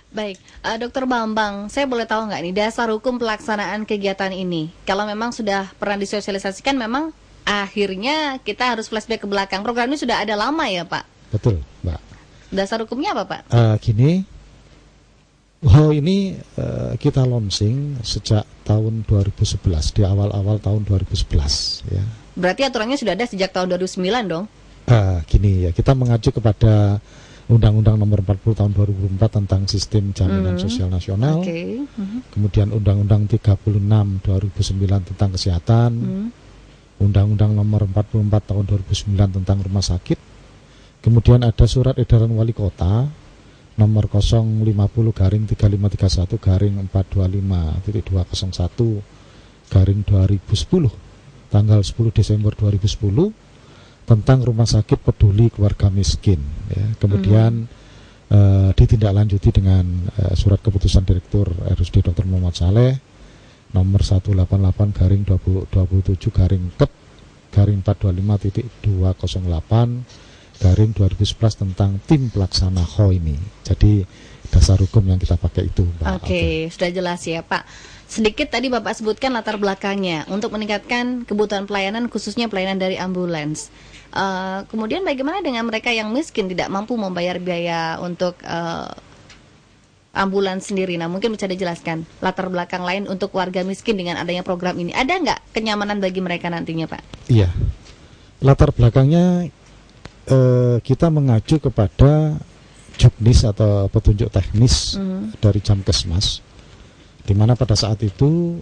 Baik, Dokter Bambang, saya boleh tahu nggak nih dasar hukum pelaksanaan kegiatan ini? Kalau memang sudah pernah disosialisasikan, memang akhirnya kita harus flashback ke belakang. Program ini sudah ada lama ya, Pak? Betul, Mbak. Dasar hukumnya apa, Pak? Gini, ini kita launching sejak tahun 2011, di awal-awal tahun 2011 ya. Berarti aturannya sudah ada sejak tahun 2009 dong? Gini ya, kita mengacu kepada Undang-Undang Nomor 40 Tahun 2004 tentang Sistem Jaminan Sosial Nasional. Kemudian Undang-Undang 36 2009 tentang Kesehatan. Undang-Undang Nomor 44 Tahun 2009 tentang Rumah Sakit. Kemudian ada Surat Edaran Wali Kota Nomor 050-3531-425.201/2010 tanggal 10 Desember 2010 tentang Rumah Sakit Peduli Keluarga Miskin ya. Kemudian ditindaklanjuti dengan surat keputusan Direktur RSUD Dr. Muhammad Saleh nomor 188/27/425.208/2011 tentang tim pelaksana HO ini. Jadi dasar hukum yang kita pakai itu, Pak. Oke, sudah jelas ya, Pak. Sedikit tadi Bapak sebutkan latar belakangnya untuk meningkatkan kebutuhan pelayanan, khususnya pelayanan dari ambulans. Kemudian bagaimana dengan mereka yang miskin, tidak mampu membayar biaya untuk ambulans sendiri? Nah, mungkin bisa dijelaskan latar belakang lain untuk warga miskin dengan adanya program ini. Ada nggak kenyamanan bagi mereka nantinya, Pak? Iya, latar belakangnya kita mengacu kepada juknis atau petunjuk teknis dari Jamkesmas, di mana pada saat itu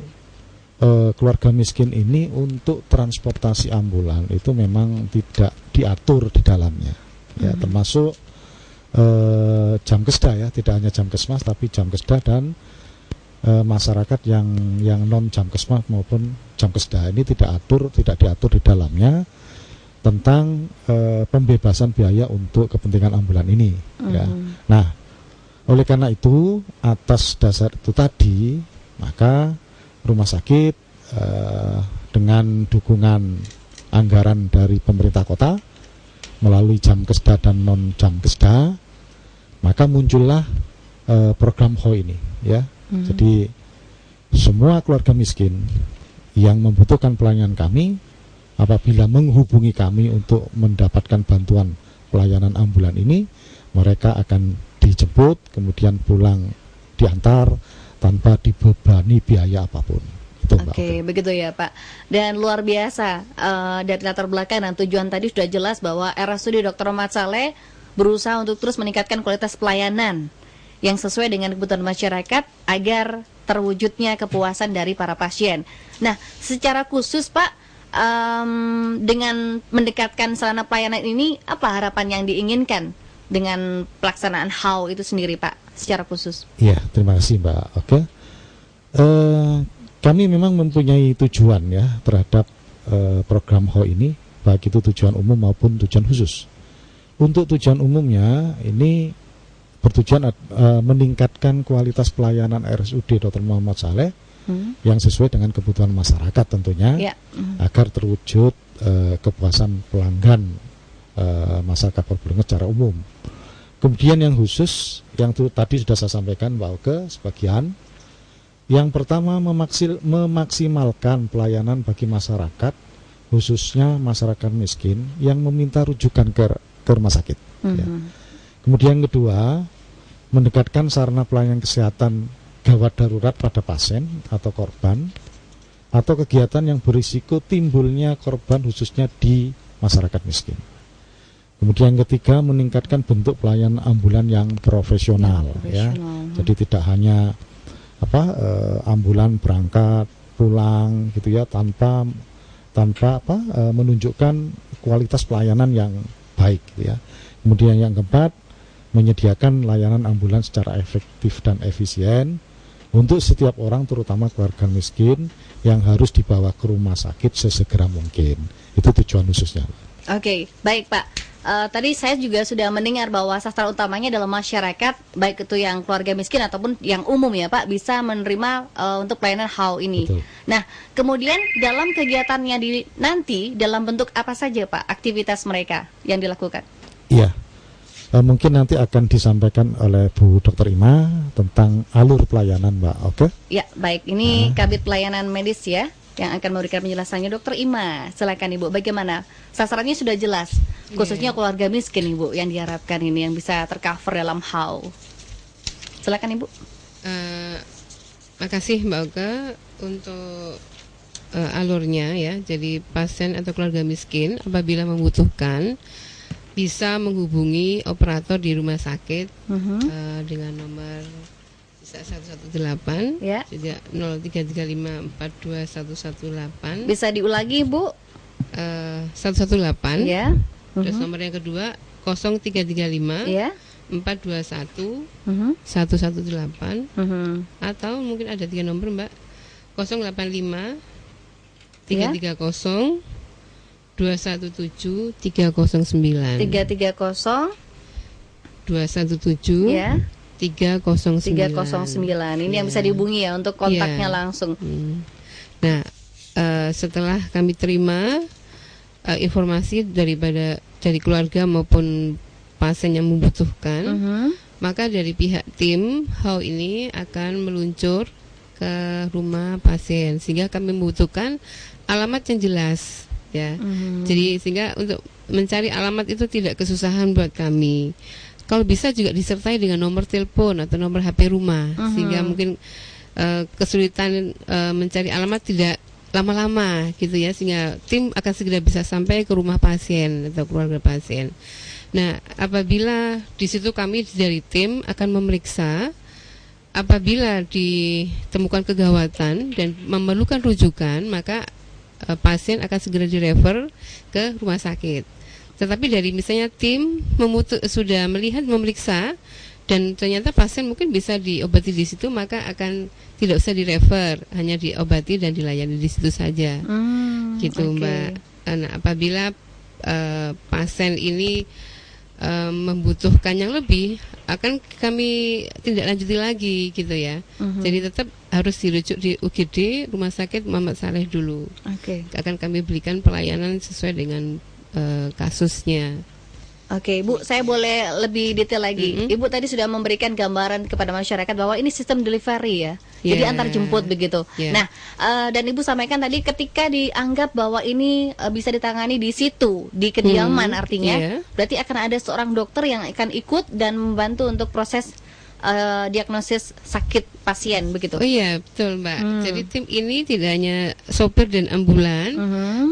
keluarga miskin ini untuk transportasi ambulan itu memang tidak diatur di dalamnya, ya, termasuk Jamkesda ya, tidak hanya Jamkesmas tapi Jamkesda dan masyarakat yang non Jamkesmas maupun Jamkesda ini tidak diatur di dalamnya tentang pembebasan biaya untuk kepentingan ambulan ini. Ya. Nah, oleh karena itu atas dasar itu tadi maka rumah sakit dengan dukungan anggaran dari pemerintah kota melalui Jamkesda dan non Jamkesda, maka muncullah program HO ini ya. Jadi semua keluarga miskin yang membutuhkan pelayanan kami apabila menghubungi kami untuk mendapatkan bantuan pelayanan ambulan ini, mereka akan dijemput kemudian pulang diantar tanpa dibebani biaya apapun. Oke, begitu ya, Pak. Dan luar biasa dari latar belakang dan tujuan tadi sudah jelas bahwa RSUD Dr. Muhammad Saleh berusaha untuk terus meningkatkan kualitas pelayanan yang sesuai dengan kebutuhan masyarakat agar terwujudnya kepuasan dari para pasien. Nah, secara khusus, Pak, dengan mendekatkan sarana pelayanan ini, apa harapan yang diinginkan dengan pelaksanaan HAU itu sendiri, Pak, secara khusus? Iya, terima kasih, Mbak. Oke. Kami memang mempunyai tujuan ya terhadap program HO ini, baik itu tujuan umum maupun tujuan khusus. Untuk tujuan umumnya ini bertujuan meningkatkan kualitas pelayanan RSUD Dr. Muhammad Saleh yang sesuai dengan kebutuhan masyarakat tentunya, agar terwujud kepuasan pelanggan masyarakat Probolinggo secara umum. Kemudian yang khusus yang tadi sudah saya sampaikan bahwa ke sebagian. Yang pertama memaksimalkan pelayanan bagi masyarakat, khususnya masyarakat miskin yang meminta rujukan ke rumah sakit. Ya. Kemudian kedua, mendekatkan sarana pelayanan kesehatan gawat darurat pada pasien atau korban, atau kegiatan yang berisiko timbulnya korban khususnya di masyarakat miskin. Kemudian ketiga, meningkatkan bentuk pelayanan ambulan yang profesional. Ya. Jadi tidak hanya ambulan berangkat pulang gitu ya tanpa menunjukkan kualitas pelayanan yang baik gitu ya. Kemudian yang keempat, menyediakan layanan ambulan secara efektif dan efisien untuk setiap orang, terutama keluarga miskin yang harus dibawa ke rumah sakit sesegera mungkin. Itu tujuan khususnya. Oke, baik, Pak. Tadi saya juga sudah mendengar bahwa sasaran utamanya adalah masyarakat, baik itu yang keluarga miskin ataupun yang umum ya, Pak, bisa menerima untuk pelayanan HAU ini. Betul. Nah, kemudian dalam kegiatannya nanti dalam bentuk apa saja, Pak, aktivitas mereka yang dilakukan? Iya, Mungkin nanti akan disampaikan oleh Bu Dr. Ima tentang alur pelayanan, Mbak. Oke? Ya, baik. Ini Kabid Pelayanan Medis ya yang akan memberikan penjelasannya. Dr. Ima, silakan Ibu. Bagaimana? Sasarannya sudah jelas, khususnya keluarga miskin Ibu yang diharapkan ini yang bisa tercover dalam HAU. Silakan Ibu. Makasih Mbak Oka untuk alurnya ya. Jadi pasien atau keluarga miskin apabila membutuhkan bisa menghubungi operator di rumah sakit dengan nomor bisa 118 Ya. juga 0335421118. Bisa diulangi Bu? 118 Ya. terus nomor yang kedua 0335 Ya. 421 Mhm. 118 Mhm. atau mungkin ada 3 nomor Mbak, 085 Ya. 330 217 309 330 217 ya. 309. 309. Ini yang bisa dihubungi ya untuk kontaknya langsung. Nah, setelah kami terima informasi dari keluarga maupun pasien yang membutuhkan, maka dari pihak tim HAU ini akan meluncur ke rumah pasien sehingga kami membutuhkan alamat yang jelas ya. Jadi sehingga untuk mencari alamat itu tidak kesusahan buat kami. Kalau bisa juga disertai dengan nomor telepon atau nomor HP rumah sehingga mungkin kesulitan mencari alamat tidak lama-lama gitu ya, sehingga tim akan segera bisa sampai ke rumah pasien atau keluarga pasien. Nah, apabila di situ kami dari tim akan memeriksa, apabila ditemukan kegawatan dan memerlukan rujukan, maka pasien akan segera direfer ke rumah sakit. Tetapi dari misalnya tim sudah melihat, memeriksa dan ternyata pasien mungkin bisa diobati di situ, maka akan tidak usah direfer, hanya diobati dan dilayani di situ saja. Gitu Mbak. Nah, apabila pasien ini membutuhkan yang lebih, akan kami tindak lanjuti lagi gitu ya. Jadi tetap harus dirujuk di UGD Rumah Sakit Muhammad Saleh dulu. Akan kami berikan pelayanan sesuai dengan kasusnya. Oke, Bu, saya boleh lebih detail lagi. Ibu tadi sudah memberikan gambaran kepada masyarakat bahwa ini sistem delivery ya. Jadi antar jemput begitu. Nah, dan Ibu sampaikan tadi ketika dianggap bahwa ini bisa ditangani di situ, di kediaman artinya, berarti akan ada seorang dokter yang akan ikut dan membantu untuk proses diagnosis sakit pasien begitu. Oh iya, betul Mbak. Jadi tim ini tidak hanya sopir dan ambulan,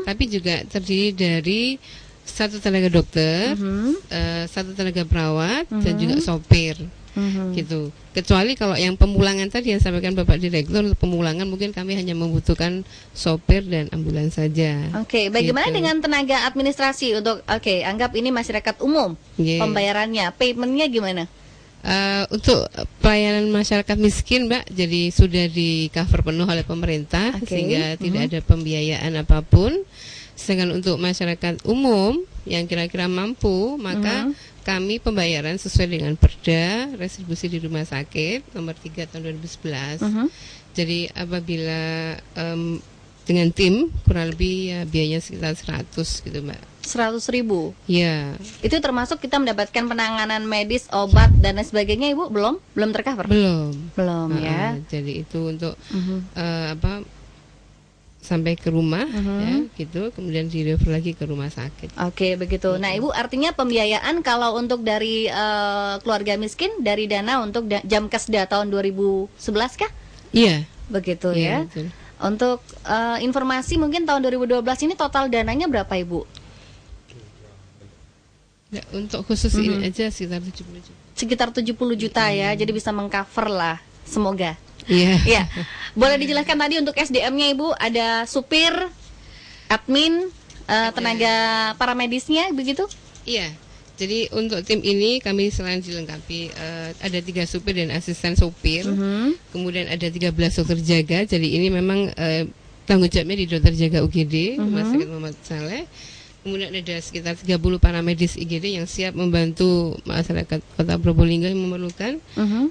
tapi juga terdiri dari satu tenaga dokter, satu tenaga perawat, dan juga sopir, gitu. Kecuali kalau yang pemulangan tadi yang sampaikan Bapak Direktur, untuk pemulangan mungkin kami hanya membutuhkan sopir dan ambulan saja. Bagaimana dengan tenaga administrasi untuk anggap ini masyarakat umum, pembayarannya, paymentnya gimana? Untuk pelayanan masyarakat miskin Mbak, jadi sudah di cover penuh oleh pemerintah, sehingga tidak ada pembiayaan apapun. Sedangkan untuk masyarakat umum yang kira-kira mampu, maka kami pembayaran sesuai dengan Perda Restribusi di Rumah Sakit nomor 3 tahun 2011. Jadi apabila dengan tim kurang lebih ya biayanya sekitar 100 gitu Mbak. 100.000. Ya. Itu termasuk kita mendapatkan penanganan medis, obat dan lain sebagainya Ibu belum tercover? Belum ya. Jadi itu untuk sampai ke rumah ya gitu, kemudian direfer lagi ke rumah sakit. Begitu. Nah Ibu, artinya pembiayaan kalau untuk dari keluarga miskin dari dana untuk Jamkesda tahun 2011 kah? Iya. Begitu ya. Betul. Untuk informasi mungkin tahun 2012 ini total dananya berapa Ibu? Ya, untuk khusus ini aja sekitar 70 juta. Sekitar 70 juta ya. Jadi bisa mengcover lah. Semoga. Iya. Boleh dijelaskan tadi untuk SDM-nya Ibu, ada supir, admin, tenaga paramedisnya begitu? Iya. Jadi untuk tim ini kami selain dilengkapi ada 3 supir dan asisten supir, kemudian ada 13 dokter jaga. Jadi ini memang tanggung jawabnya di dokter jaga UGD Rumah Sakit Muhammad Saleh. Kemudian ada sekitar 30 paramedis IGD yang siap membantu masyarakat Kota Probolinggo yang memerlukan,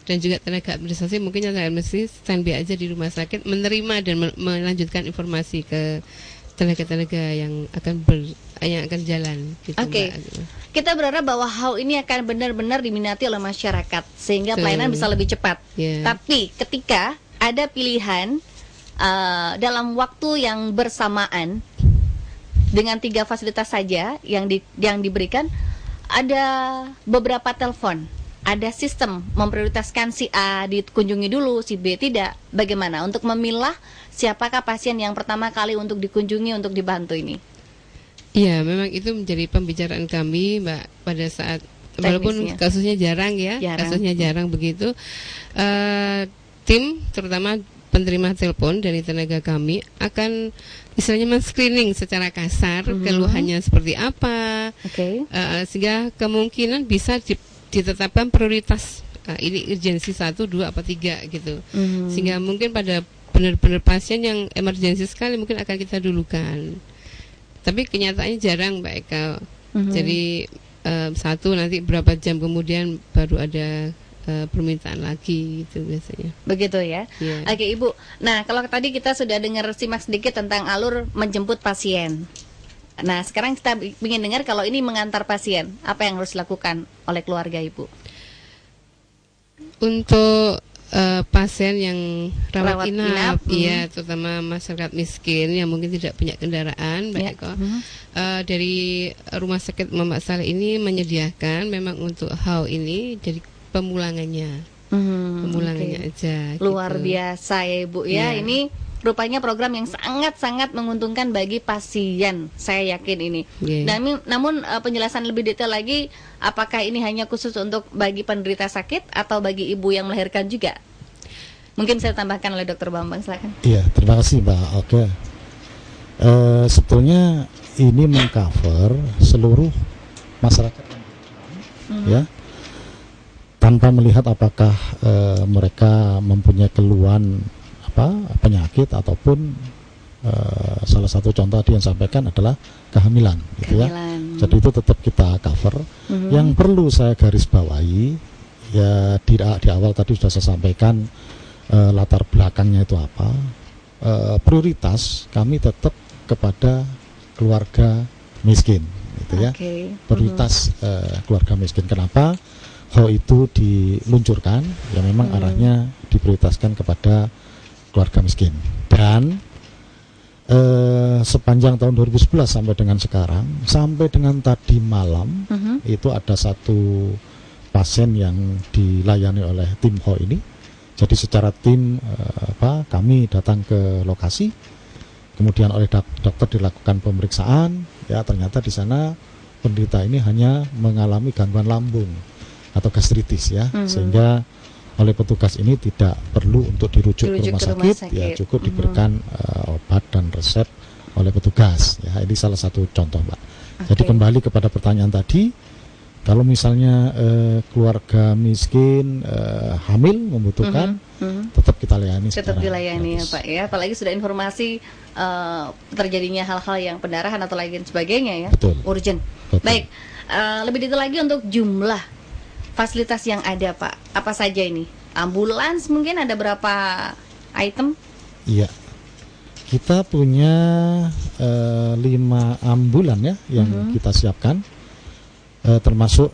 dan juga tenaga administrasi mungkin yang mesti standby aja di rumah sakit menerima dan melanjutkan informasi ke tenaga-tenaga yang akan jalan gitu, Oke. Mbak. Kita berharap bahwa HAU ini akan benar-benar diminati oleh masyarakat sehingga Betul. pelayanan bisa lebih cepat. Ya. Tapi ketika ada pilihan dalam waktu yang bersamaan dengan 3 fasilitas saja yang diberikan, ada beberapa telepon, ada sistem memprioritaskan si A dikunjungi dulu, si B tidak. Bagaimana untuk memilah siapakah pasien yang pertama kali untuk dikunjungi, untuk dibantu ini? Iya, memang itu menjadi pembicaraan kami, Mbak, pada saat walaupun kasusnya jarang ya, kasusnya jarang begitu. Tim terutama penerima telepon dari tenaga kami akan istilahnya men-screening secara kasar keluhannya seperti apa, sehingga kemungkinan bisa ditetapkan prioritas. Ini urgensi 1, 2, apa 3 gitu. Sehingga mungkin pada benar-benar pasien yang emergensi sekali mungkin akan kita dulukan. Tapi kenyataannya jarang, Mbak Eka. Jadi satu nanti berapa jam kemudian baru ada permintaan lagi gitu biasanya. Begitu ya. Yeah. Oke, Ibu. Nah, kalau tadi kita sudah dengar simak sedikit tentang alur menjemput pasien. Nah, sekarang kita ingin dengar kalau ini mengantar pasien, apa yang harus dilakukan oleh keluarga Ibu? Untuk pasien yang rawat inap, ya, terutama masyarakat miskin yang mungkin tidak punya kendaraan, Mbak Eko, dari Rumah Sakit Muhammad Saleh ini menyediakan memang untuk HAU ini jadi pemulangannya, aja. Luar gitu. biasa ya Ibu ya. Ini rupanya program yang sangat-sangat menguntungkan bagi pasien, saya yakin ini. Namun penjelasan lebih detail lagi, apakah ini hanya khusus untuk bagi penderita sakit atau bagi ibu yang melahirkan juga? Mungkin saya tambahkan oleh Dr. Bambang, silakan. Iya, terima kasih Mbak. Oke. Sebetulnya ini mengcover seluruh masyarakat ya, tanpa melihat apakah mereka mempunyai keluhan penyakit ataupun salah satu contoh tadi yang sampaikan adalah kehamilan, gitu ya. Jadi itu tetap kita cover. Yang perlu saya garis bawahi ya, di awal tadi sudah saya sampaikan latar belakangnya itu apa. Prioritas kami tetap kepada keluarga miskin, gitu ya. Prioritas keluarga miskin. Kenapa HAU itu diluncurkan? Ya memang arahnya diprioritaskan kepada keluarga miskin. Dan sepanjang tahun 2011 sampai dengan sekarang, sampai dengan tadi malam, itu ada satu pasien yang dilayani oleh tim HAU ini. Jadi secara tim kami datang ke lokasi, kemudian oleh dokter dilakukan pemeriksaan, ya ternyata di sana penderita ini hanya mengalami gangguan lambung atau gastritis ya, sehingga oleh petugas ini tidak perlu untuk dirujuk ke rumah sakit, ya cukup diberikan obat dan resep oleh petugas. Ya, ini salah satu contoh, Mbak. Jadi kembali kepada pertanyaan tadi, kalau misalnya keluarga miskin hamil membutuhkan, tetap kita layani. Tetap dilayani ya Pak ya, apalagi sudah informasi terjadinya hal-hal yang pendarahan atau lain sebagainya ya, urgent. Baik, lebih detail lagi untuk jumlah fasilitas yang ada Pak, apa saja ini? Ambulans mungkin ada berapa item? Iya, kita punya 5 ambulan ya yang kita siapkan, termasuk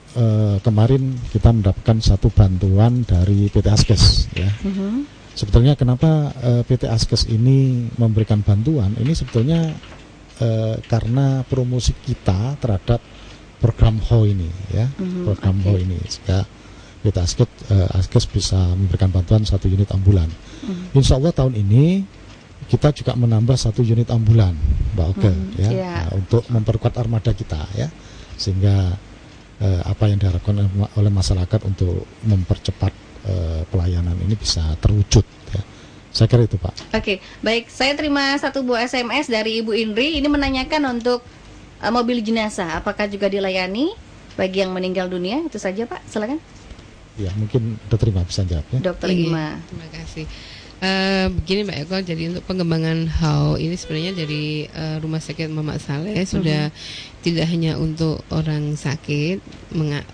kemarin kita mendapatkan satu bantuan dari PT Askes ya. Sebetulnya kenapa PT Askes ini memberikan bantuan? Ini sebetulnya karena promosi kita terhadap program HAU ini ya, program HAU ini, sehingga kita Askes bisa memberikan bantuan 1 unit ambulan. Insya Allah tahun ini kita juga menambah 1 unit ambulan, Mbak Oke, ya, untuk memperkuat armada kita ya, sehingga apa yang diharapkan oleh masyarakat untuk mempercepat pelayanan ini bisa terwujud. Ya. Saya kira itu Pak. Oke, baik. Saya terima satu buah SMS dari Ibu Indri. Ini menanyakan untuk mobil jenazah, apakah juga dilayani bagi yang meninggal dunia? Itu saja Pak, silakan. Ya, mungkin Dr. Ima bisa jawab ya. Dr. Ima. Terima kasih. Begini Mbak Eko, jadi untuk pengembangan HAU ini sebenarnya dari Rumah Sakit Muhammad Saleh sudah tidak hanya untuk orang sakit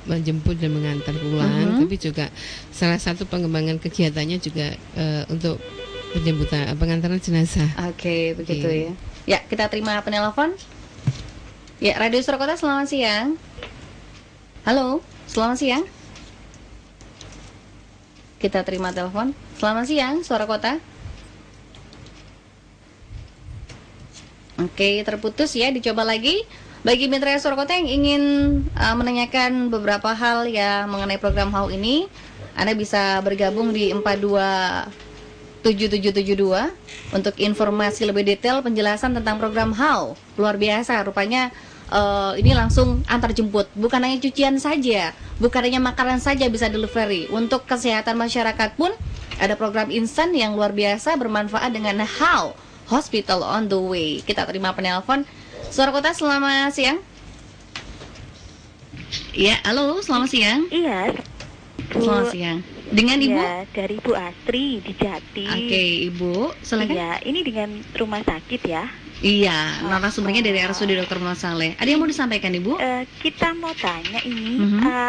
menjemput dan mengantar pulang, tapi juga salah satu pengembangan kegiatannya juga untuk penjemputan pengantaran jenazah. Oke, begitu ya. Ya, kita terima penelpon. Ya, Radio Suara Kota, selamat siang. Halo, selamat siang. Kita terima telepon. Selamat siang, Suara Kota. Oke, terputus ya, dicoba lagi. Bagi mitra Suara Kota yang ingin menanyakan beberapa hal ya mengenai program HAU ini, Anda bisa bergabung di 427772 untuk informasi lebih detail penjelasan tentang program HAU. Luar biasa, rupanya ini langsung antar jemput, bukan hanya cucian saja, bukan hanya makanan saja bisa delivery. Untuk kesehatan masyarakat pun ada program instan yang luar biasa bermanfaat dengan HAU, Hospital on the Way. Kita terima penelpon. Suara Kota, selamat siang. Ya, halo, selamat siang. Iya. Selamat siang. Dengan Ibu? Ya, dari Ibu Astri di Jati. Oke, Ibu, silakan. Iya, ini dengan rumah sakit ya. Iya, narasumbernya dari RSUD Dr. Muhammad Saleh. Ada yang mau disampaikan, Ibu? Kita mau tanya ini,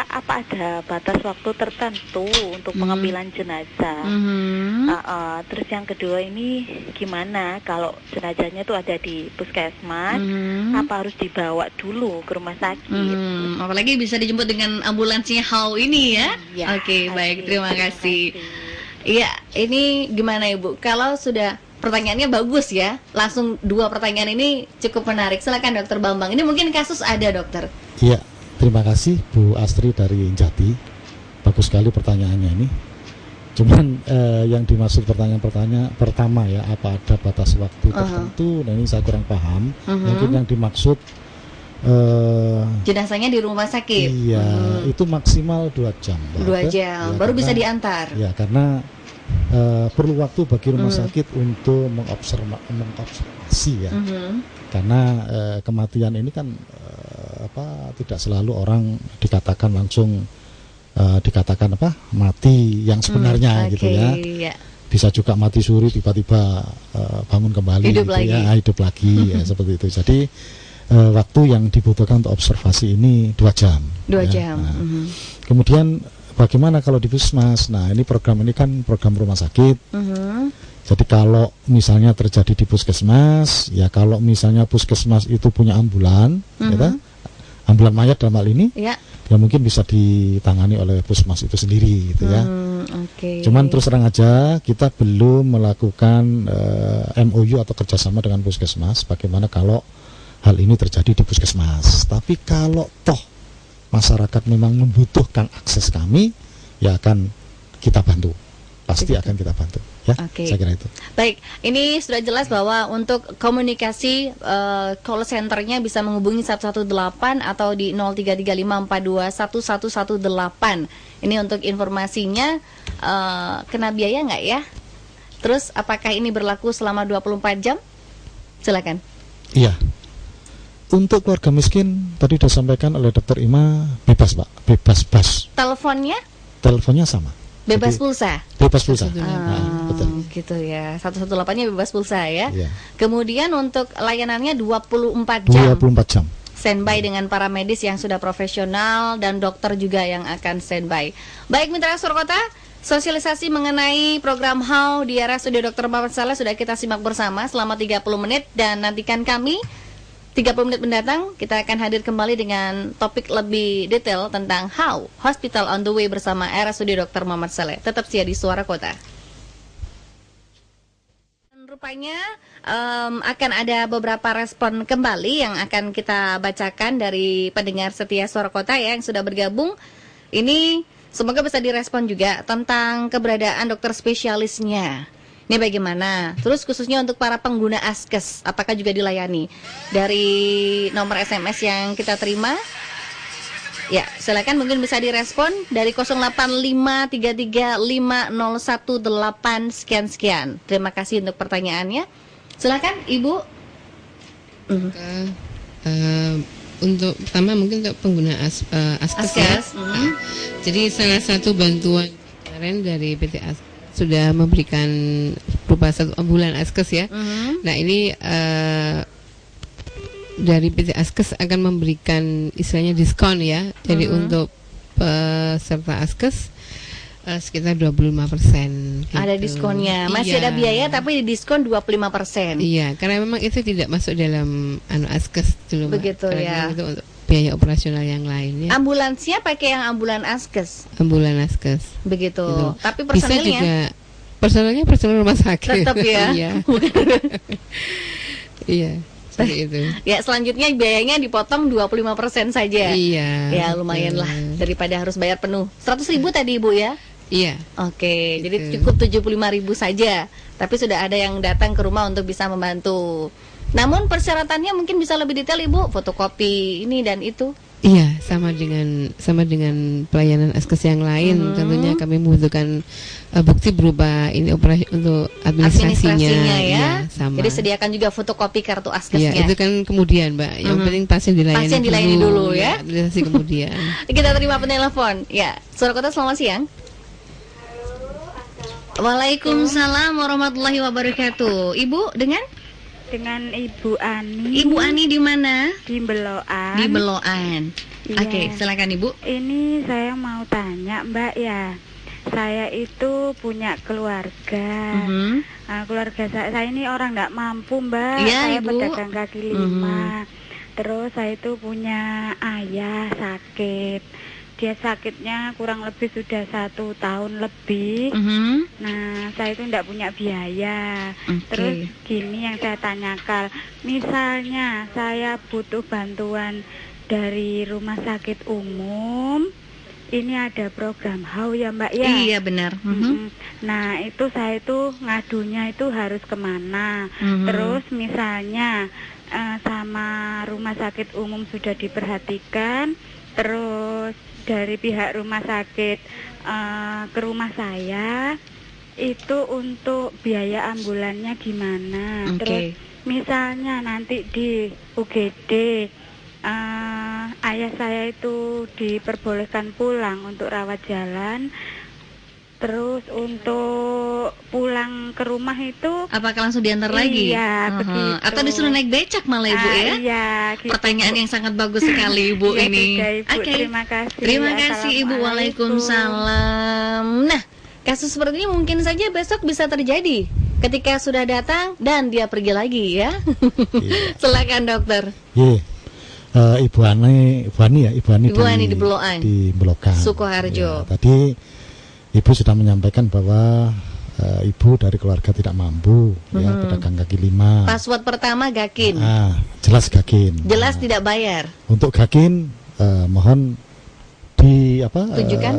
apa ada batas waktu tertentu untuk pengambilan jenazah? Terus yang kedua ini gimana kalau jenazahnya itu ada di puskesmas, apa harus dibawa dulu ke rumah sakit? Apalagi bisa dijemput dengan ambulansnya HAU ini ya? Iya, Oke, baik, terima kasih. Iya, ini gimana Ibu? Kalau sudah pertanyaannya bagus ya, langsung 2 pertanyaan ini cukup menarik. Silakan Dokter Bambang. Ini mungkin kasus ada, Dokter. Iya, terima kasih Bu Astri dari Jati. Bagus sekali pertanyaannya ini. Cuman yang dimaksud pertanyaan pertama ya, apa ada batas waktu tertentu? Nah, ini saya kurang paham. Mungkin yang dimaksud jenazahnya di rumah sakit. Iya, itu maksimal 2 jam. 2 jam, ya, baru karena, bisa diantar. Ya, karena perlu waktu bagi rumah sakit untuk mengobservasi ya, karena kematian ini kan tidak selalu orang dikatakan langsung dikatakan mati yang sebenarnya gitu ya. Bisa juga mati suri tiba-tiba bangun kembali hidup gitu lagi. Ya, hidup lagi ya, seperti itu. Jadi waktu yang dibutuhkan untuk observasi ini 2 jam. 2 ya. jam. Nah, kemudian bagaimana kalau di puskesmas? Nah, ini program ini kan program rumah sakit. Jadi kalau misalnya terjadi di puskesmas, ya kalau misalnya puskesmas itu punya ambulan, ambulan mayat dalam hal ini, ya mungkin bisa ditangani oleh puskesmas itu sendiri, gitu ya. Cuman terus terang aja kita belum melakukan MOU atau kerjasama dengan puskesmas. Bagaimana kalau hal ini terjadi di puskesmas? Tapi kalau toh masyarakat memang membutuhkan akses kami, ya akan kita bantu, pasti akan kita bantu ya. Saya kira itu. Baik, ini sudah jelas bahwa untuk komunikasi call centernya bisa menghubungi 118 atau di 0335421118. Ini untuk informasinya. Kena biaya nggak ya? Terus apakah ini berlaku selama 24 jam? Silakan. Iya. Untuk keluarga miskin tadi sudah sampaikan oleh Dr. Ima, bebas Pak, bebas bas. Teleponnya sama. Bebas jadi, pulsa. Bebas pulsa. Betul. Gitu ya. 118-nya bebas pulsa ya. Iya. Kemudian untuk layanannya 24 jam. 24 jam. Standby dengan para medis yang sudah profesional dan dokter juga yang akan standby. Baik mitra Suara Kota, sosialisasi mengenai program HAU di RSUD Dr. Muhammad Saleh sudah kita simak bersama selama 30 menit dan nantikan kami 30 menit mendatang kita akan hadir kembali dengan topik lebih detail tentang HAU, Hospital on the Way bersama RSUD Dr. Muhammad Saleh. Tetap setia di Suara Kota. Rupanya akan ada beberapa respon kembali yang akan kita bacakan dari pendengar setia Suara Kota ya yang sudah bergabung. Ini semoga bisa direspon juga tentang keberadaan dokter spesialisnya. Ini bagaimana? Terus khususnya untuk para pengguna Askes, apakah juga dilayani? Dari nomor SMS yang kita terima, ya silakan mungkin bisa direspon dari 0853350118 sekian. Terima kasih untuk pertanyaannya. Silakan Ibu. Untuk pertama mungkin untuk pengguna Askes ya. Jadi salah satu bantuan kemarin dari PT Askes sudah memberikan berupa 1 ambulan Askes ya. Nah ini dari PT Askes akan memberikan istilahnya diskon ya. Jadi untuk peserta Askes Sekitar 25%. Gitu. Ada diskonnya. Masih Iya. ada biaya tapi diskon 25%. Iya, karena memang itu tidak masuk dalam askes dulu, Mbak. Begitu, Karena ya. Itu untuk biaya operasional yang lainnya. Ambulansnya pakai yang ambulan askes. Ambulan askes. Begitu. Gitu. Tapi Bisa personilnya juga personelnya personel rumah sakit. tetap ya. Iya. Iya. Seperti itu. Ya, selanjutnya biayanya dipotong 25% saja. Iya. Ya, lumayan lah daripada harus bayar penuh. 100.000 tadi Ibu ya? Iya. Oke, Gitu. jadi cukup 75.000 saja. Tapi sudah ada yang datang ke rumah untuk bisa membantu. Namun persyaratannya mungkin bisa lebih detail Ibu, fotokopi ini dan itu. Iya, sama dengan pelayanan askes yang lain. Tentunya kami membutuhkan bukti berupa ini operasi untuk administrasinya ya. Iya, sama. Jadi sediakan juga fotokopi kartu Iya, askesnya. itu kan kemudian, Mbak. Yang penting pasien dilayani. Pasien dilayani dulu, ya. Administrasi kemudian. Kita terima penelpon. Ya, Suara Kota, selamat siang. Waalaikumsalam warahmatullahi wabarakatuh. Ibu dengan Ibu Ani. Ibu Ani di mana? Di Beloan. Di Beloan. Iya. Oke, silakan Ibu. Ini saya mau tanya Mbak ya. Saya itu punya keluarga. Keluarga saya ini orang nggak mampu Mbak. Iya, Saya Ibu. pedagang kaki lima. Terus saya itu punya ayah sakit. Dia sakitnya kurang lebih sudah 1 tahun lebih. Nah, saya itu tidak punya biaya. Terus gini yang saya tanyakan, misalnya saya butuh bantuan dari rumah sakit umum, ini ada program HAU ya Mbak ya? Iya benar. Nah, itu saya itu ngadunya itu harus kemana? Terus misalnya sama rumah sakit umum sudah diperhatikan, terus dari pihak rumah sakit ke rumah saya itu untuk biaya ambulannya gimana? Terus misalnya nanti di UGD ayah saya itu diperbolehkan pulang untuk rawat jalan. Terus untuk pulang ke rumah itu apakah langsung diantar lagi? Iya, begitu. Atau disuruh naik becak malah Ibu ya? Iya, gitu. Pertanyaan yang sangat bagus sekali Ibu Iya, ini. sudah, Ibu. Oke. Terima kasih. Terima kasih Ibu. Assalamualaikum. Waalaikumsalam. Nah, kasus seperti ini mungkin saja besok bisa terjadi ketika sudah datang dan dia pergi lagi ya. Iya. Silakan dokter. Iya. Ibu Ani di Beloan. Di Belokan. Sukoharjo. Ya, tadi Ibu sudah menyampaikan bahwa Ibu dari keluarga tidak mampu, ya, pedagang kaki lima. Password pertama Gakin. Jelas Gakin. Jelas tidak bayar. Untuk Gakin, mohon tunjukkan.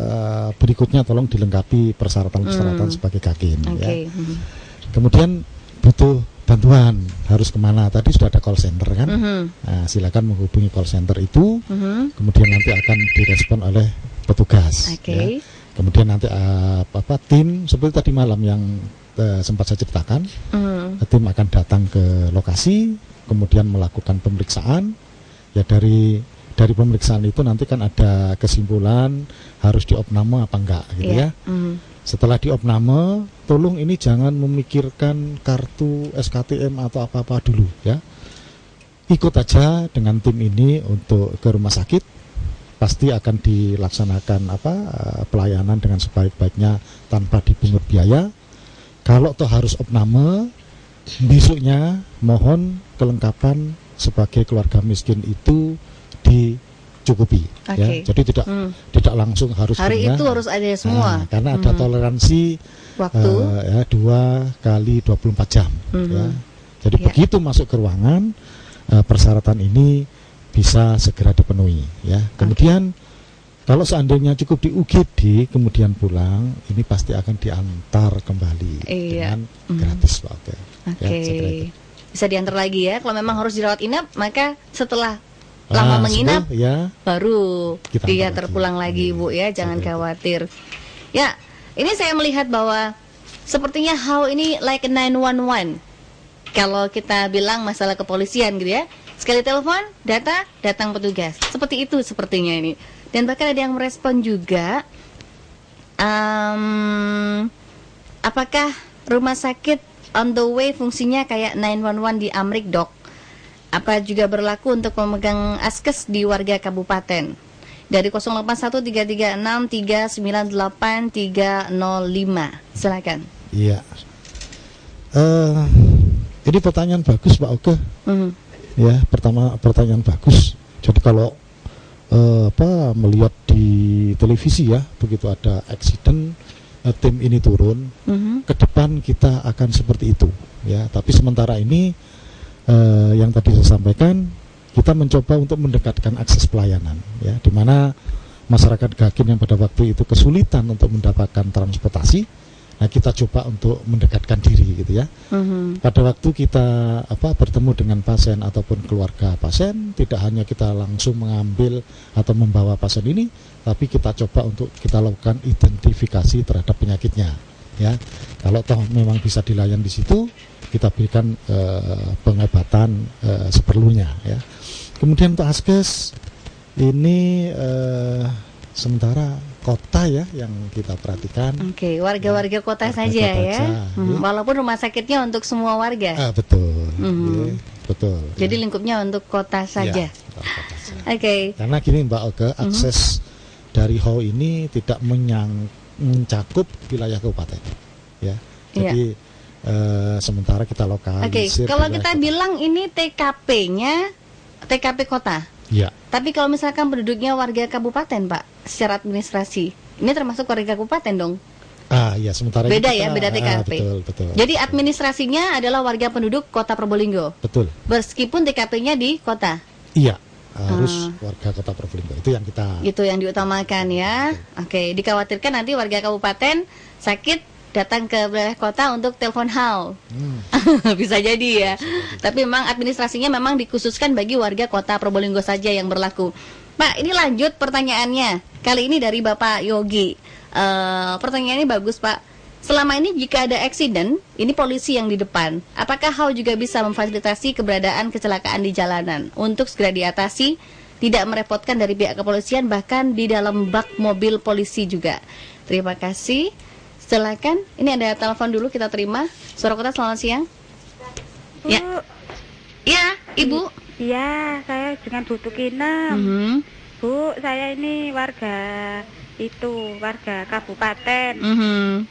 Berikutnya tolong dilengkapi persyaratan sebagai Gakin. Oke. Ya. Kemudian butuh bantuan harus kemana? Tadi sudah ada call center kan? Nah, silakan menghubungi call center itu, kemudian nanti akan direspon oleh petugas. Ya. Kemudian nanti tim seperti tadi malam yang sempat saya ceritakan, tim akan datang ke lokasi, kemudian melakukan pemeriksaan. Ya dari pemeriksaan itu nanti kan ada kesimpulan harus diopname apa enggak, gitu ya. Setelah diopname, tolong ini jangan memikirkan kartu SKTM atau apa-apa dulu ya. Ikut aja dengan tim ini untuk ke rumah sakit. Pasti akan dilaksanakan pelayanan dengan sebaik-baiknya tanpa dipungut biaya. Kalau toh harus opname, besoknya mohon kelengkapan sebagai keluarga miskin itu dicukupi. Ya. Jadi tidak langsung harus hari itu harus ada semua. Karena ada toleransi waktu 2 kali 24 jam. Ya. Jadi begitu masuk ke ruangan, persyaratan ini bisa segera dipenuhi ya. Kemudian kalau seandainya cukup di UGD kemudian pulang, ini pasti akan diantar kembali dengan gratis Pak. Ya, bisa diantar lagi ya. Kalau memang harus dirawat inap, maka setelah lama menginap baru dia terpulang lagi Ibu ya. Jangan khawatir. Ya, ini saya melihat bahwa sepertinya HAU ini like a 911. Kalau kita bilang masalah kepolisian gitu ya. Sekali telepon, datang petugas. Seperti itu sepertinya ini. Dan bahkan ada yang merespon juga, apakah rumah sakit on the way fungsinya kayak 911 di Amrik Dok? Apa juga berlaku untuk pemegang askes di warga kabupaten? dari 081336398305. Silakan. Iya. Ini pertanyaan bagus Pak Oke. Ya, pertanyaan bagus. Jadi kalau melihat di televisi ya, begitu ada accident, tim ini turun, ke depan kita akan seperti itu ya. Tapi sementara ini yang tadi saya sampaikan, kita mencoba untuk mendekatkan akses pelayanan ya, di mana masyarakat Gakin yang pada waktu itu kesulitan untuk mendapatkan transportasi. Nah, kita coba untuk mendekatkan diri gitu ya. Pada waktu kita bertemu dengan pasien ataupun keluarga pasien, tidak hanya kita langsung mengambil atau membawa pasien ini, tapi kita coba untuk kita lakukan identifikasi terhadap penyakitnya. Ya, kalau toh memang bisa dilayani di situ, kita berikan pengobatan seperlunya. Ya. Kemudian untuk Askes ini sementara kota ya yang kita perhatikan. Oke, warga-warga kota saja ya. Walaupun rumah sakitnya untuk semua warga. Betul. Betul. Jadi lingkupnya untuk kota saja. Oke. Karena gini Mbak Oke, akses dari HO ini tidak mencakup wilayah kabupaten. Ya. Jadi sementara kita lokalisir. Kalau kita bilang ini TKP-nya TKP kota. Iya. Tapi kalau misalkan penduduknya warga kabupaten, Pak, secara administrasi, ini termasuk warga kabupaten dong? Iya, sementara beda ya, beda TKP. Betul. Jadi administrasinya adalah warga penduduk kota Probolinggo. Betul. Meskipun TKP-nya di kota. Iya, harus warga kota Probolinggo. Itu yang kita. Itu yang diutamakan ya. Oke, dikhawatirkan nanti warga kabupaten sakit datang ke wilayah kota untuk telepon HAL. Bisa jadi ya. Tapi memang administrasinya memang dikhususkan bagi warga kota Probolinggo saja yang berlaku. Pak, ini lanjut pertanyaannya. Kali ini dari Bapak Yogi. Pertanyaannya bagus, Pak. Selama ini jika ada accident, ini polisi yang di depan. Apakah HAL juga bisa memfasilitasi keberadaan kecelakaan di jalanan untuk segera diatasi, tidak merepotkan dari pihak kepolisian, bahkan di dalam bak mobil polisi juga? Terima kasih. Silakan, ini ada telepon dulu kita terima. Suara Kota, selamat siang. Bu. Ya, Ibu. Iya, saya dengan Bu Tukinem. Bu, saya ini warga kabupaten.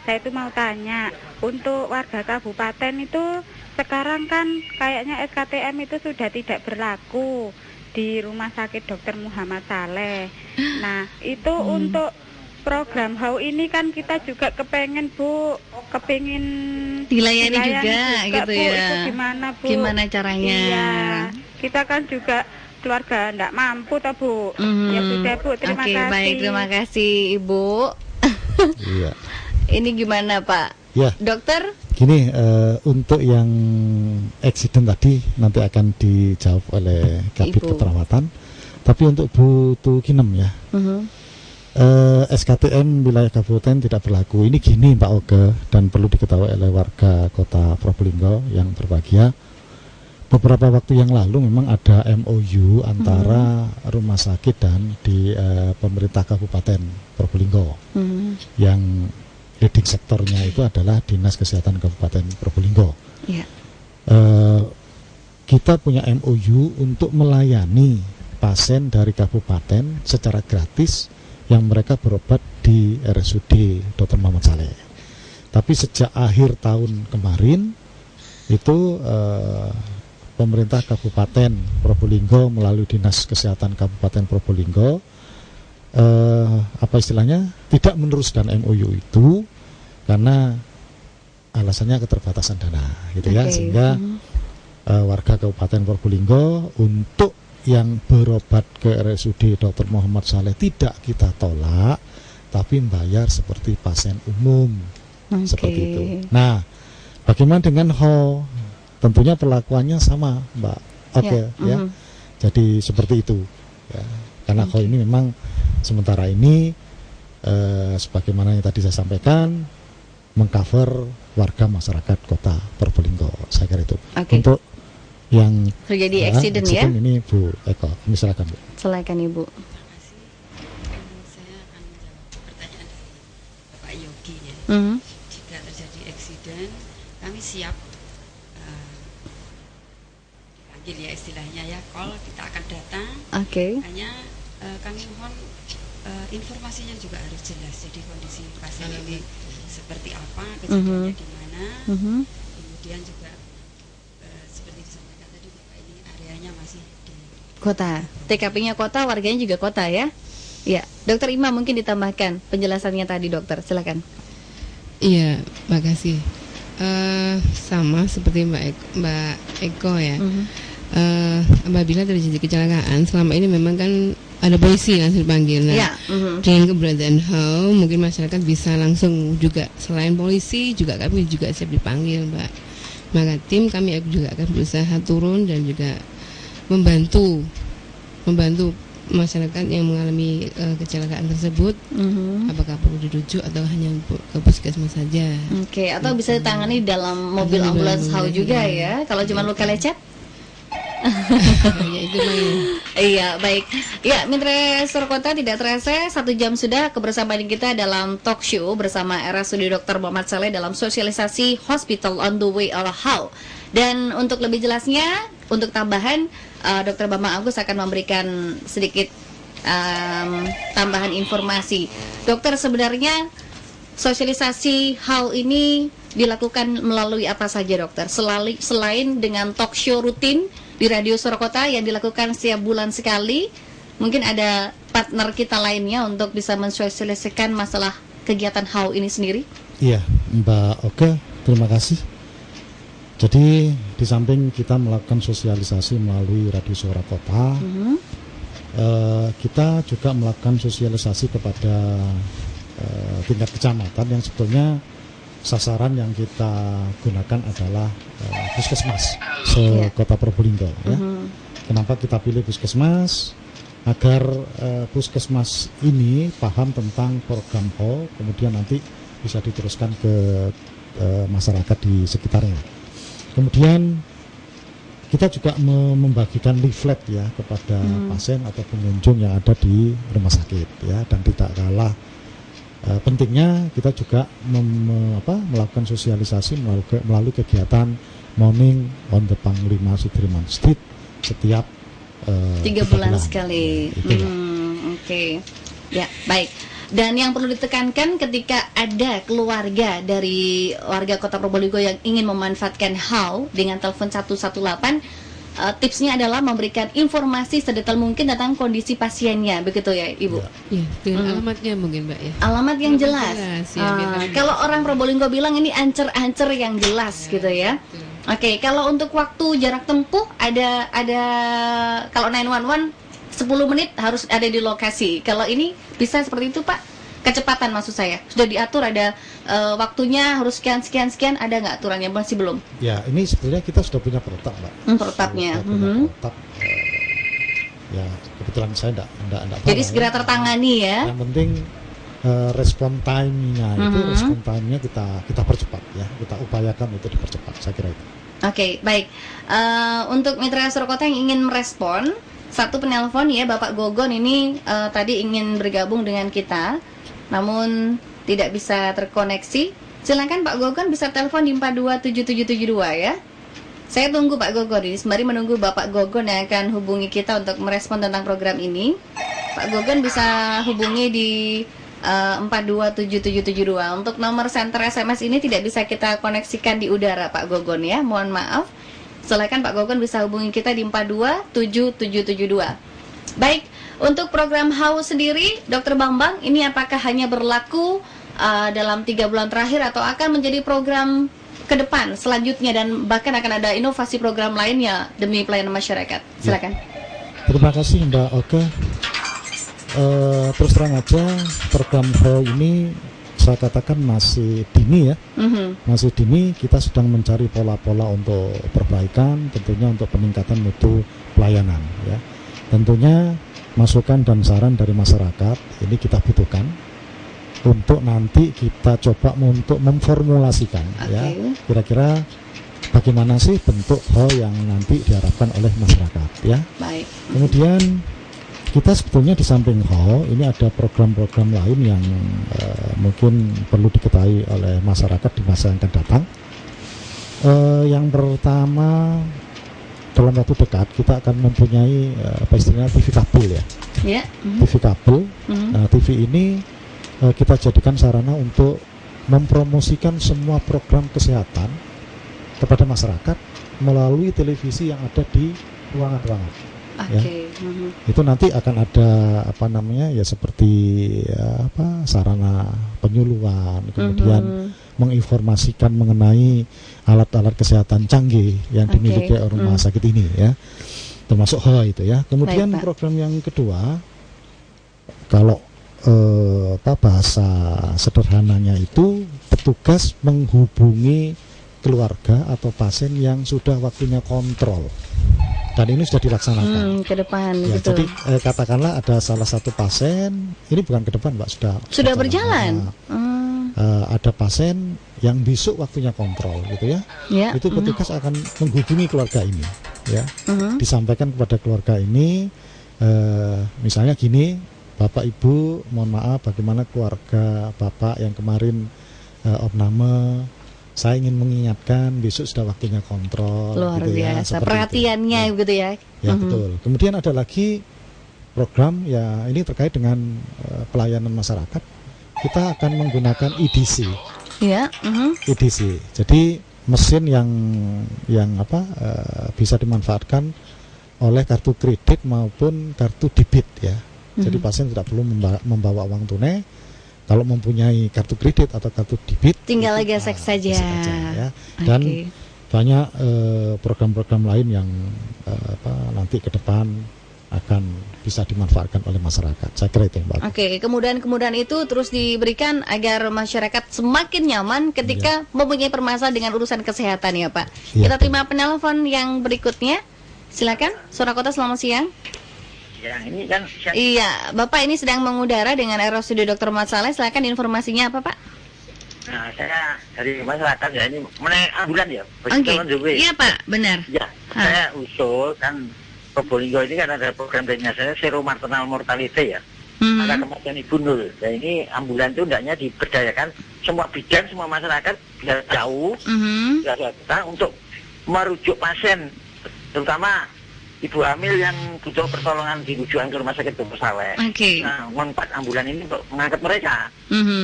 Saya itu mau tanya, untuk warga kabupaten itu sekarang kan kayaknya SKTM itu sudah tidak berlaku di Rumah Sakit Dr. Muhammad Saleh. Nah, itu untuk program HAU ini kan kita juga kepingin dilayani juga gitu Bu, ya. itu gimana Bu? Gimana caranya? Iya, kita kan juga keluarga enggak mampu toh Bu. Ya sudah Bu, terima kasih. Baik, terima kasih Ibu. Iya. Ini gimana Pak? Ya. Dokter? Gini, untuk yang accident tadi nanti akan dijawab oleh Kabid Keperawatan. Tapi untuk Bu Tukinem ya. SKTM wilayah kabupaten tidak berlaku. Ini gini Pak Oge, dan perlu diketahui oleh warga kota Probolinggo yang berbahagia. Beberapa waktu yang lalu memang ada MOU antara rumah sakit dan di pemerintah Kabupaten Probolinggo. Yang leading sektornya itu adalah Dinas Kesehatan Kabupaten Probolinggo. Kita punya MOU untuk melayani pasien dari kabupaten secara gratis yang mereka berobat di RSUD Dr. Muhammad Saleh. Tapi sejak akhir tahun kemarin itu pemerintah Kabupaten Probolinggo melalui Dinas Kesehatan Kabupaten Probolinggo tidak meneruskan MOU itu karena alasannya keterbatasan dana gitu ya, sehingga warga Kabupaten Probolinggo untuk yang berobat ke RSUD Dr. Muhammad Saleh tidak kita tolak, tapi membayar seperti pasien umum, seperti itu. Nah, bagaimana dengan HO? Tentunya perlakuannya sama, Mbak. Ya. Jadi seperti itu. Ya. Karena HO ini memang sementara ini, sebagaimana yang tadi saya sampaikan, mengcover warga masyarakat Kota Probolinggo. Saya kira itu. Untuk yang terjadi accident ya. Ini Bu Eko, silakan Bu. Silakan Ibu. Saya akan menjawab pertanyaan dari Bapak Yogi ya. Jika terjadi accident, kami siap dipanggil ya istilahnya ya, call kita akan datang. Hanya kami mohon informasinya juga harus jelas. Jadi kondisi pasien ini seperti apa, kejadiannya di mana, kemudian juga seperti disampaikan tadi Bapak, ini areanya masih di kota, TKP-nya kota, warganya juga kota ya. Ya, Dokter Ima mungkin ditambahkan penjelasannya tadi dokter, silakan. Iya, makasih. Sama seperti Mbak Eko ya. Apabila terjadi kecelakaan, selama ini memang kan ada polisi langsung dipanggil. Nah, dengan keberadaan HAU, mungkin masyarakat bisa langsung juga, selain polisi juga kami juga siap dipanggil, Mbak. Maka tim kami juga akan berusaha turun dan juga membantu masyarakat yang mengalami kecelakaan tersebut, apakah perlu dirujuk atau hanya ke puskesmas saja. Oke, atau bisa ditangani dalam mobil ambulans HAU juga ya, kalau cuma luka lecet. Ya, itu main. Iya, baik. Ya, Mitra Surkota, tidak terasa 1 jam sudah kebersamaan kita dalam talk show bersama RSUD Dr. Muhammad Saleh dalam sosialisasi Hospital on the Way or How. Dan untuk lebih jelasnya, untuk tambahan, Dr. Bambang Agus akan memberikan sedikit tambahan informasi. Dokter, sebenarnya sosialisasi HAU ini dilakukan melalui apa saja dokter? Selain dengan talk show rutin di Radio Surkota yang dilakukan setiap bulan sekali, mungkin ada partner kita lainnya untuk bisa mensosialisasikan masalah kegiatan HAU ini sendiri? Iya, Mbak Oke, terima kasih. Jadi di samping kita melakukan sosialisasi melalui Radio Suara Kota, kita juga melakukan sosialisasi kepada tingkat kecamatan yang sebetulnya sasaran yang kita gunakan adalah puskesmas se-Kota Probolinggo. Ya. Kenapa kita pilih puskesmas? Agar puskesmas ini paham tentang program HAU, kemudian nanti bisa diteruskan ke masyarakat di sekitarnya. Kemudian kita juga membagikan leaflet ya kepada pasien atau pengunjung yang ada di rumah sakit ya, dan tidak kalah pentingnya kita juga melakukan sosialisasi melalui kegiatan Morning on the Panglima Sudirman Street setiap 3 bulan sekali. Oke. Ya, baik. Dan yang perlu ditekankan ketika ada keluarga dari warga Kota Probolinggo yang ingin memanfaatkan HAU dengan telepon 118, tipsnya adalah memberikan informasi sedetail mungkin tentang kondisi pasiennya, begitu ya Ibu? Iya, dengan alamatnya mungkin Mbak ya. Alamat yang jelas. Ya, kalau orang Probolinggo bilang ini ancer-ancer yang jelas gitu ya. Oke, kalau untuk waktu jarak tempuh ada kalau 911 10 menit harus ada di lokasi. Kalau ini bisa seperti itu Pak? Kecepatan maksud saya. Sudah diatur ada waktunya harus sekian, ada nggak aturannya? Masih belum? Ya, ini sebenarnya kita sudah punya protap Mbak. Protapnya. Protap. Ya, kebetulan saya enggak. Jadi segera tertangani ya. Yang penting respon time-nya respon time-nya kita percepat ya. Kita upayakan untuk dipercepat, saya kira itu. Oke, baik. Untuk Mitra Surkota yang ingin merespon, satu penelpon ya, Bapak Gogon ini tadi ingin bergabung dengan kita, namun tidak bisa terkoneksi. Silakan Pak Gogon bisa telepon di 427772 ya. Saya tunggu Pak Gogon ini, sembari menunggu Bapak Gogon yang akan hubungi kita untuk merespon tentang program ini. Pak Gogon bisa hubungi di 427772. Untuk nomor center SMS ini tidak bisa kita koneksikan di udara Pak Gogon ya, mohon maaf. Silakan Pak Gogon bisa hubungi kita di 427772. Baik, untuk program HAU sendiri, Dr. Bambang, ini apakah hanya berlaku dalam 3 bulan terakhir atau akan menjadi program ke depan selanjutnya dan bahkan akan ada inovasi program lainnya demi pelayanan masyarakat? Silakan. Ya. Terima kasih Mbak Oke. Terus terang aja program HAU ini saya katakan masih dini ya, masih dini. Kita sedang mencari pola-pola untuk perbaikan, tentunya untuk peningkatan mutu pelayanan ya. Tentunya masukan dan saran dari masyarakat ini kita butuhkan untuk nanti kita coba untuk memformulasikan ya, kira-kira bagaimana sih bentuk HAU yang nanti diharapkan oleh masyarakat ya. Baik. Kemudian kita sebetulnya di samping HAU ini ada program-program lain yang mungkin perlu diketahui oleh masyarakat di masa yang akan datang. Yang pertama, dalam waktu dekat kita akan mempunyai apa istilahnya TV kabel ya. TV kabel. Nah, TV ini kita jadikan sarana untuk mempromosikan semua program kesehatan kepada masyarakat melalui televisi yang ada di ruangan-ruangan. Itu nanti akan ada seperti sarana penyuluhan, kemudian menginformasikan mengenai alat-alat kesehatan canggih yang dimiliki oleh rumah sakit ini ya, termasuk itu ya. Kemudian program yang kedua, kalau bahasa sederhananya itu petugas menghubungi keluarga atau pasien yang sudah waktunya kontrol, dan ini sudah dilaksanakan ke depan ya, gitu. Jadi katakanlah ada salah satu pasien, ini bukan ke depan Mbak, sudah berjalan. Ada pasien yang besok waktunya kontrol gitu ya, itu petugas akan menghubungi keluarga ini ya, disampaikan kepada keluarga ini, misalnya gini, Bapak Ibu mohon maaf, bagaimana keluarga Bapak yang kemarin opname, saya ingin mengingatkan besok sudah waktunya kontrol. Luar gitu biasa ya, perhatiannya itu. Gitu ya. Ya betul. Kemudian ada lagi program ya, ini terkait dengan pelayanan masyarakat. Kita akan menggunakan EDC. EDC. Jadi mesin yang bisa dimanfaatkan oleh kartu kredit maupun kartu debit ya. Jadi pasien tidak perlu membawa uang tunai. Kalau mempunyai kartu kredit atau kartu debit, tinggal gesek saja. Ya. Dan banyak program-program lain yang nanti ke depan akan bisa dimanfaatkan oleh masyarakat. Saya kira itu yang bagus. Kemudian itu terus diberikan agar masyarakat semakin nyaman ketika mempunyai permasalahan dengan urusan kesehatan ya Pak. Kita terima penelpon yang berikutnya. Silakan, Suara Kota, selamat siang. Ya, ini kan iya, Bapak ini sedang mengudara dengan RSUD Dr. Muhammad Saleh. Silakan informasinya apa, Pak? Nah, saya dari masyarakat ya, ini mengenai ambulan ya. Iya, Pak, benar. Ya, saya usul kan Probolinggo ini kan ada program dari saya Zero Maternal Mortality ya. Ada kematian ibu nol. Dan ini ambulan itu hendaknya diberdayakan semua bidang, semua masyarakat biar jauh, untuk merujuk pasien, terutama ibu hamil yang butuh pertolongan di rujukan ke rumah sakit Dr. Saleh. Nah, manfaat ambulan ini untuk mengangkat mereka,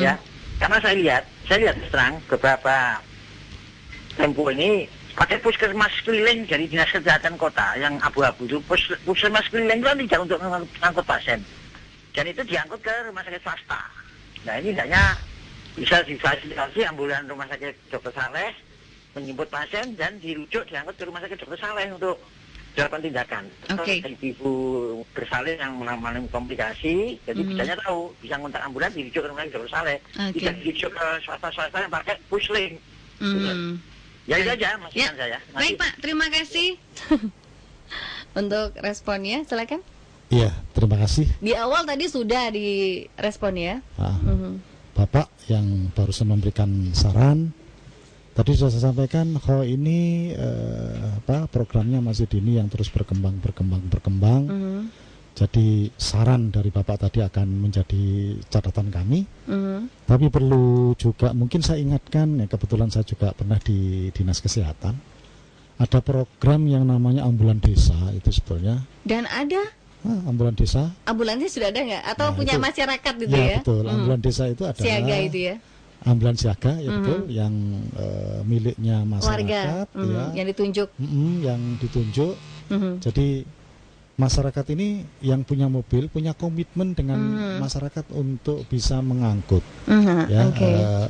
ya. Karena saya lihat terang beberapa tempo ini pakai puskesmas keliling dari dinas kesehatan kota yang abu-abu itu, puskesmas keliling itu kan tidak untuk mengangkut pasien, dan itu diangkut ke rumah sakit swasta. Nah, ini hendaknya bisa difasilitasi ambulan rumah sakit Dr. Saleh menjemput pasien dan dirujuk diangkut ke rumah sakit Dr. Saleh untuk dilakukan tindakan. Ibu bersalin yang mengalami komplikasi, jadi bisanya tahu, bisa ngontak ambulan dirujuk ke rumah sakit Dr. Saleh, tidak dirujuk ke swasta-swasta yang pakai puslink. Ya itu aja masukan saya. Baik Pak, terima kasih untuk responnya, silakan. Iya, terima kasih. Di awal tadi sudah direspon ya. Bapak yang barusan memberikan saran, tadi sudah saya sampaikan kalau ini programnya masih dini yang terus berkembang. Jadi saran dari Bapak tadi akan menjadi catatan kami. Tapi perlu juga mungkin saya ingatkan ya, kebetulan saya juga pernah di Dinas Kesehatan. Ada program yang namanya ambulan desa itu sebetulnya. Dan ada ambulan desa. Ambulannya sudah ada nggak? Atau punya itu, masyarakat gitu ya? Ya betul. Ambulan desa itu adalah siaga itu ya. Ambulan siaga ya betul, yang miliknya masyarakat ya, yang ditunjuk. Yang ditunjuk. Jadi masyarakat ini yang punya mobil punya komitmen dengan masyarakat untuk bisa mengangkut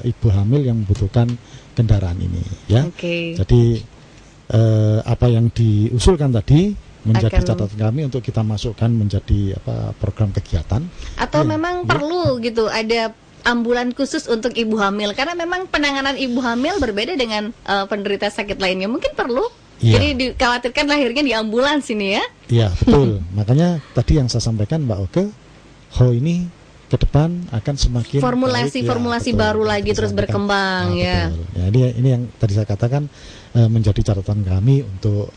ibu hamil yang membutuhkan kendaraan ini ya. Jadi apa yang diusulkan tadi menjadi catatan kami untuk kita masukkan menjadi program kegiatan. Atau memang perlu gitu ada ambulan khusus untuk ibu hamil, karena memang penanganan ibu hamil berbeda dengan penderita sakit lainnya, mungkin perlu. Jadi dikhawatirkan lahirnya di ambulans ini ya. Iya betul. Makanya tadi yang saya sampaikan Mbak Oke, ini ke depan akan semakin formulasi baru lagi terus berkembang ya. Ya ini yang tadi saya katakan menjadi catatan kami untuk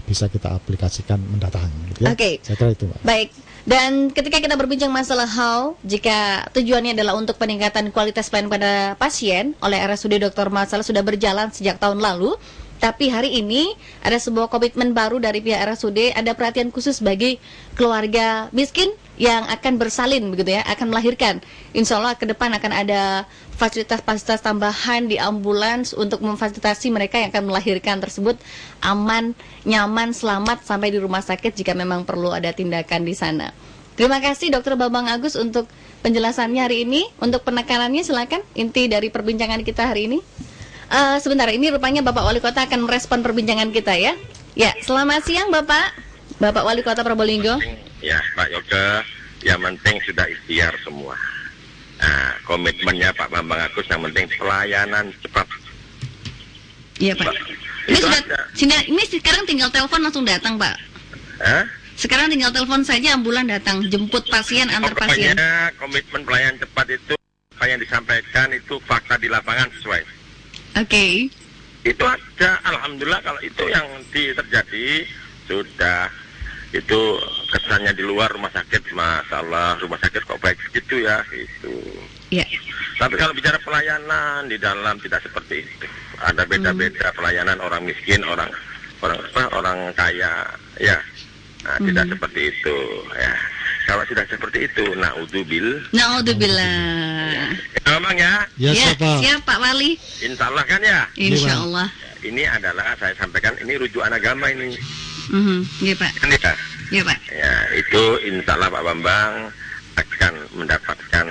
bisa kita aplikasikan mendatang gitu ya. Saya kira itu Mbak. Baik. Dan ketika kita berbincang masalah how, jika tujuannya adalah untuk peningkatan kualitas pelayanan pada pasien oleh RSUD Dr. Muhammad Saleh sudah berjalan sejak tahun lalu, Tapi hari ini ada sebuah komitmen baru dari pihak RSUD, ada perhatian khusus bagi keluarga miskin yang akan bersalin begitu ya, akan melahirkan. Insya Allah ke depan akan ada fasilitas-fasilitas tambahan di ambulans untuk memfasilitasi mereka yang akan melahirkan tersebut aman, nyaman, selamat sampai di rumah sakit jika memang perlu ada tindakan di sana. Terima kasih Dr. Bambang Agus untuk penjelasannya hari ini. Untuk penekanannya silakan inti dari perbincangan kita hari ini. Sebentar, ini rupanya Bapak Wali Kota akan merespon perbincangan kita ya. Ya, selamat siang Bapak Wali Kota Probolinggo. Ya, Pak Yoga, yang penting sudah ikhtiar semua. Nah, komitmennya Pak Bambang Agus yang penting pelayanan cepat. Iya Pak. Ini sekarang tinggal telepon langsung datang Pak. Sekarang tinggal telepon saja, ambulan datang jemput pasien, antar pasien. Pokoknya komitmen pelayanan cepat itu apa yang disampaikan itu fakta di lapangan sesuai. Oke. Itu ada, alhamdulillah kalau itu yang terjadi sudah. Itu kesannya di luar rumah sakit, Masya Allah, rumah sakit kok baik gitu ya, gitu. Iya. Tapi kalau bicara pelayanan di dalam tidak seperti itu. Ada beda-beda pelayanan orang miskin, orang kaya, ya. Nah, tidak seperti itu, ya. Kalau sudah seperti itu, naudzubillah. Ya, Bang ya. Ya, siap Pak Wali. Insya Allah kan ya. Insya Allah. Ini adalah saya sampaikan ini rujukan agama ini. Iya Pak. Kan ya? Iya Pak. Ya, itu insya Allah Pak Bambang akan mendapatkan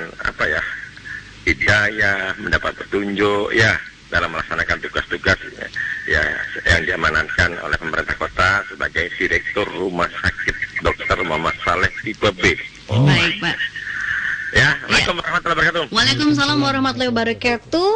hidayah, mendapat petunjuk ya dalam melaksanakan tugas-tugas ya yang diamanatkan oleh pemerintah kota sebagai Direktur Rumah Sakit Dr. Muhammad Saleh tipe B. Baik Pak. Ya, Assalamualaikum warahmatullahi wabarakatuh. Waalaikumsalam warahmatullahi wabarakatuh.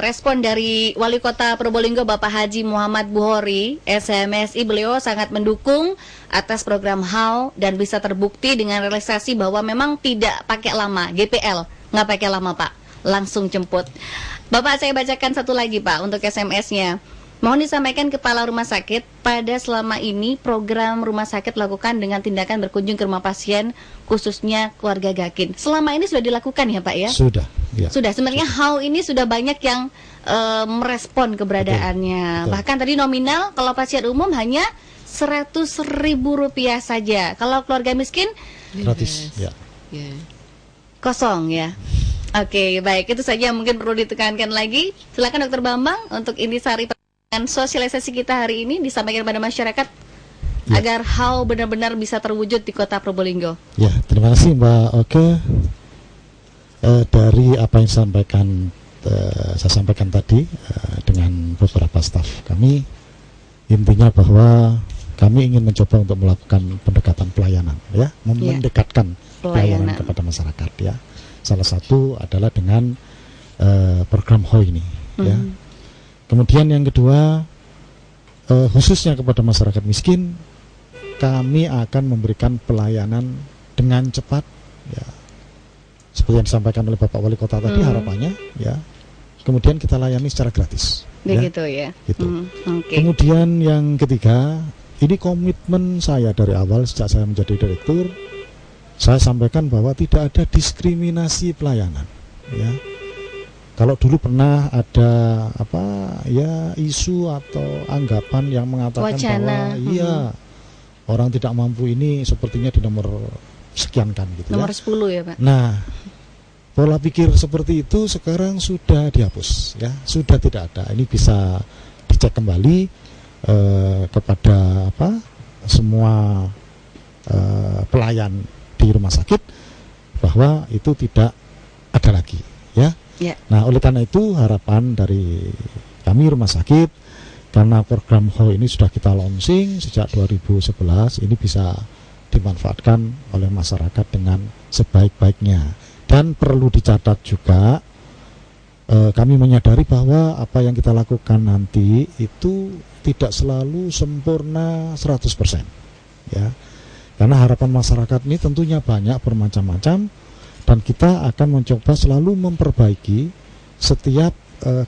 Respon dari Wali Kota Probolinggo Bapak Haji Muhammad Buhori, SMSI, beliau sangat mendukung atas program HAU dan bisa terbukti dengan realisasi bahwa memang tidak pakai lama, GPL nggak pakai lama Pak, langsung jemput. Bapak, saya bacakan satu lagi Pak untuk SMS-nya. Mohon disampaikan Kepala Rumah Sakit, pada selama ini program rumah sakit lakukan dengan tindakan berkunjung ke rumah pasien, khususnya keluarga Gakin. Selama ini sudah dilakukan ya Pak ya? Sudah. Ya. Sudah, sebenarnya HAU ini sudah banyak yang merespon keberadaannya. Betul. Bahkan tadi nominal kalau pasien umum hanya Rp100.000 saja. Kalau keluarga miskin gratis. Ya. Kosong ya. Oke, baik, itu saja mungkin perlu ditekankan lagi. Silakan Dr. Bambang untuk intisari sosialisasi kita hari ini disampaikan pada masyarakat agar HAU benar-benar bisa terwujud di Kota Probolinggo. Ya, terima kasih Mbak Oke. Dari apa yang saya sampaikan tadi dengan beberapa staf kami, intinya bahwa kami ingin mencoba untuk melakukan pendekatan pelayanan, ya, mendekatkan pelayanan kepada masyarakat, ya. Salah satu adalah dengan program HAU ini, ya. Kemudian yang kedua, khususnya kepada masyarakat miskin, kami akan memberikan pelayanan dengan cepat, ya. Seperti yang disampaikan oleh Bapak Wali Kota tadi, harapannya, ya. Kemudian kita layani secara gratis. Begitu ya. Gitu. Kemudian yang ketiga, ini komitmen saya dari awal sejak saya menjadi direktur. Saya sampaikan bahwa tidak ada diskriminasi pelayanan, ya. Kalau dulu pernah ada isu atau anggapan yang mengatakan bahwa orang tidak mampu ini sepertinya di nomor sekian kan gitu, nomor 10 ya Pak. Nah, pola pikir seperti itu sekarang sudah dihapus, ya, sudah tidak ada. Ini bisa dicek kembali kepada semua pelayan di rumah sakit bahwa itu tidak ada lagi, ya. Nah, oleh karena itu harapan dari kami rumah sakit, karena program HAU ini sudah kita launching sejak 2011, ini bisa dimanfaatkan oleh masyarakat dengan sebaik-baiknya. Dan perlu dicatat juga, kami menyadari bahwa apa yang kita lakukan nanti itu tidak selalu sempurna 100%, ya. Karena harapan masyarakat ini tentunya banyak, bermacam-macam, dan kita akan mencoba selalu memperbaiki setiap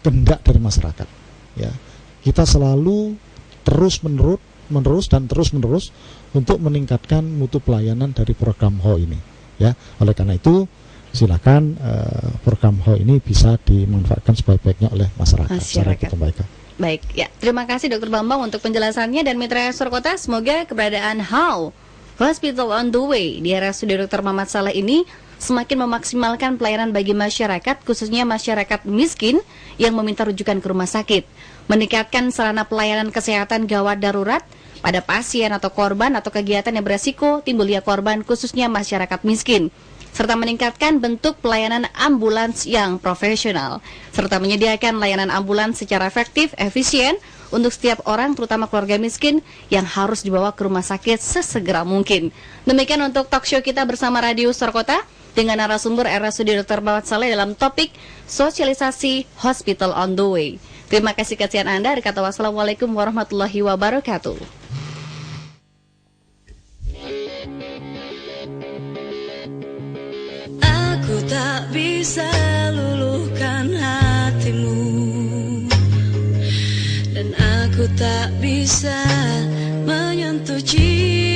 kehendak dari masyarakat, ya. Kita selalu terus-menerus untuk meningkatkan mutu pelayanan dari program HAU ini, ya. Oleh karena itu silakan program HAU ini bisa dimanfaatkan sebaik-baiknya oleh masyarakat secara kebaikan. Baik, ya. Terima kasih Dr. Bambang untuk penjelasannya dan Mitra Surkota. Semoga keberadaan How Hospital on the Way di RSUD Dr. Muhammad Saleh ini semakin memaksimalkan pelayanan bagi masyarakat, khususnya masyarakat miskin yang meminta rujukan ke rumah sakit, meningkatkan sarana pelayanan kesehatan gawat darurat pada pasien atau korban atau kegiatan yang beresiko timbulnya korban, khususnya masyarakat miskin, serta meningkatkan bentuk pelayanan ambulans yang profesional, serta menyediakan layanan ambulans secara efektif, efisien untuk setiap orang, terutama keluarga miskin yang harus dibawa ke rumah sakit sesegera mungkin. Demikian untuk talk show kita bersama Radio Surkota dengan narasumber RSUD Dr. Muhammad Saleh dalam topik sosialisasi Hospital on the Way. Terima kasih kasihan Anda. Kata wassalamualaikum warahmatullahi wabarakatuh. Aku tak bisa luluhkan hatimu, dan aku tak bisa menyentuh jiwa.